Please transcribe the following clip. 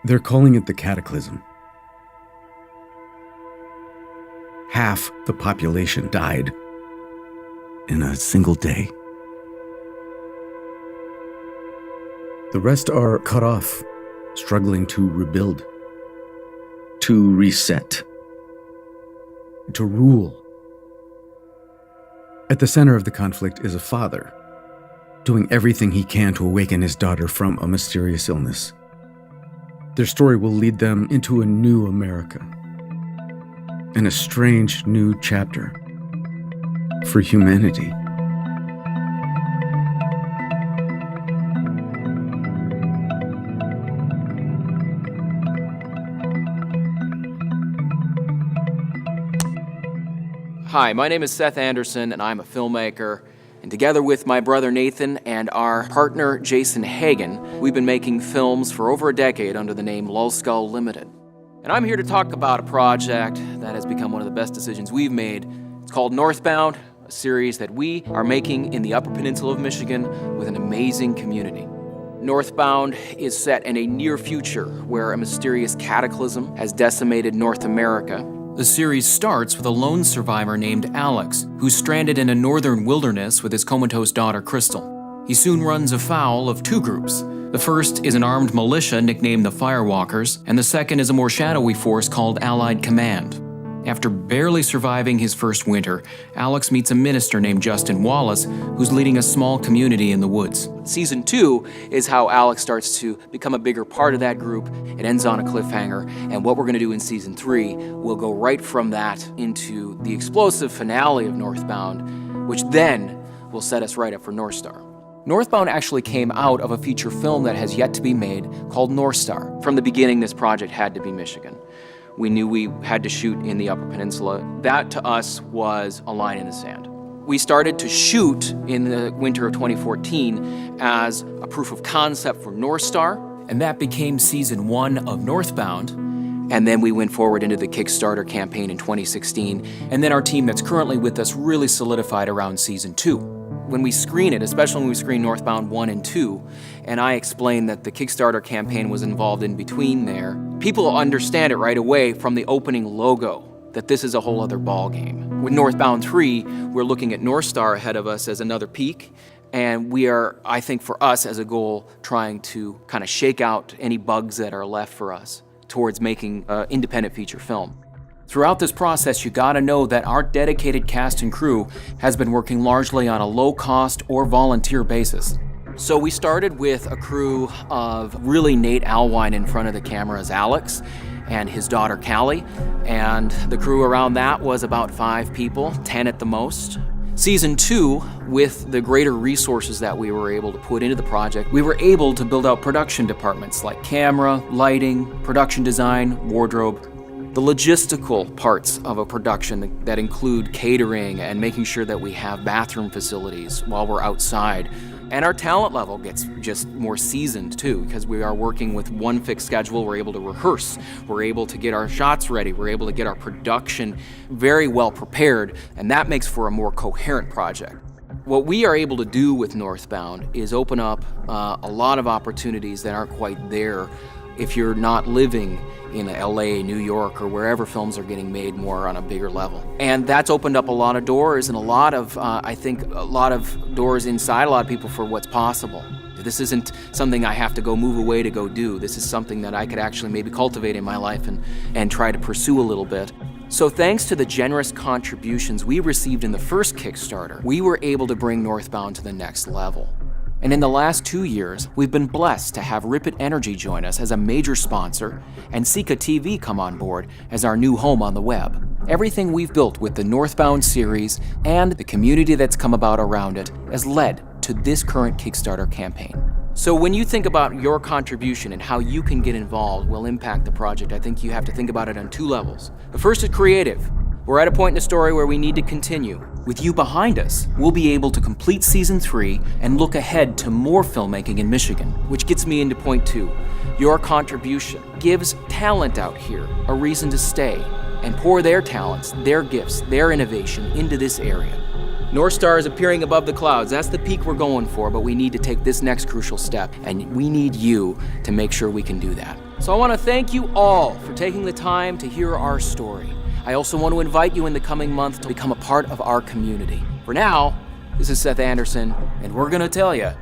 They're calling it the Cataclysm. Half the population died in a single day. The rest are cut off, struggling to rebuild, to reset, to rule. At the center of the conflict is a father, doing everything he can to awaken his daughter from a mysterious illness. Their story will lead them into a new America, and a strange new chapter for humanity. Hi, my name is Seth Anderson, and I'm a filmmaker. And together with my brother Nathan and our partner Jason Hagen, we've been making films for over a decade under the name Lulskull Limited. And I'm here to talk about a project that has become one of the best decisions we've made. It's called Northbound, a series that we are making in the Upper Peninsula of Michigan with an amazing community. Northbound is set in a near future where a mysterious cataclysm has decimated North America. The series starts with a lone survivor named Alex, who's stranded in a northern wilderness with his comatose daughter, Crystal. He soon runs afoul of two groups. The first is an armed militia nicknamed the Firewalkers, and the second is a more shadowy force called Allied Command. After barely surviving his first winter, Alex meets a minister named Justin Wallace, who's leading a small community in the woods. Season 2 is how Alex starts to become a bigger part of that group. It ends on a cliffhanger, and what we're going to do in Season 3 will go right from that into the explosive finale of Northbound, which then will set us right up for North Star. Northbound actually came out of a feature film that has yet to be made called North Star. From the beginning, this project had to be Michigan. We knew we had to shoot in the Upper Peninsula. That, to us, was a line in the sand. We started to shoot in the winter of 2014 as a proof of concept for North Star, and that became Season 1 of Northbound. And then we went forward into the Kickstarter campaign in 2016, and then our team that's currently with us really solidified around Season 2. When we screen it, especially when we screen Northbound 1 and 2, and I explained that the Kickstarter campaign was involved in between there, people understand it right away from the opening logo that this is a whole other ballgame. With Northbound 3, we're looking at North Star ahead of us as another peak, and we are, I think for us as a goal, trying to kind of shake out any bugs that are left for us towards making an independent feature film. Throughout this process, you gotta know that our dedicated cast and crew has been working largely on a low-cost or volunteer basis. So we started with a crew of really Nate Alwine in front of the camera as Alex and his daughter Callie, and the crew around that was about 5 people, 10 at the most. Season 2, with the greater resources that we were able to put into the project, we were able to build out production departments like camera, lighting, production design, wardrobe. The logistical parts of a production that include catering and making sure that we have bathroom facilities while we're outside. And our talent level gets just more seasoned too, because we are working with one fixed schedule. We're able to rehearse, we're able to get our shots ready, we're able to get our production very well prepared, and that makes for a more coherent project. What we are able to do with Northbound is open up a lot of opportunities that aren't quite there if you're not living in LA, New York, or wherever films are getting made more on a bigger level. And that's opened up a lot of doors and a lot of doors inside a lot of people for what's possible. This isn't something I have to go move away to go do. This is something that I could actually maybe cultivate in my life and try to pursue a little bit. So thanks to the generous contributions we received in the first Kickstarter, we were able to bring Northbound to the next level. And in the last 2 years, we've been blessed to have Ripit Energy join us as a major sponsor and Sika TV come on board as our new home on the web. Everything we've built with the Northbound series and the community that's come about around it has led to this current Kickstarter campaign. So when you think about your contribution and how you can get involved will impact the project, I think you have to think about it on 2 levels. The first is creative. We're at a point in the story where we need to continue. With you behind us, we'll be able to complete Season 3 and look ahead to more filmmaking in Michigan, which gets me into point 2. Your contribution gives talent out here a reason to stay and pour their talents, their gifts, their innovation into this area. North Star is appearing above the clouds. That's the peak we're going for, but we need to take this next crucial step, and we need you to make sure we can do that. So I want to thank you all for taking the time to hear our story. I also want to invite you in the coming month to become a part of our community. For now, this is Seth Anderson, and we're gonna tell you.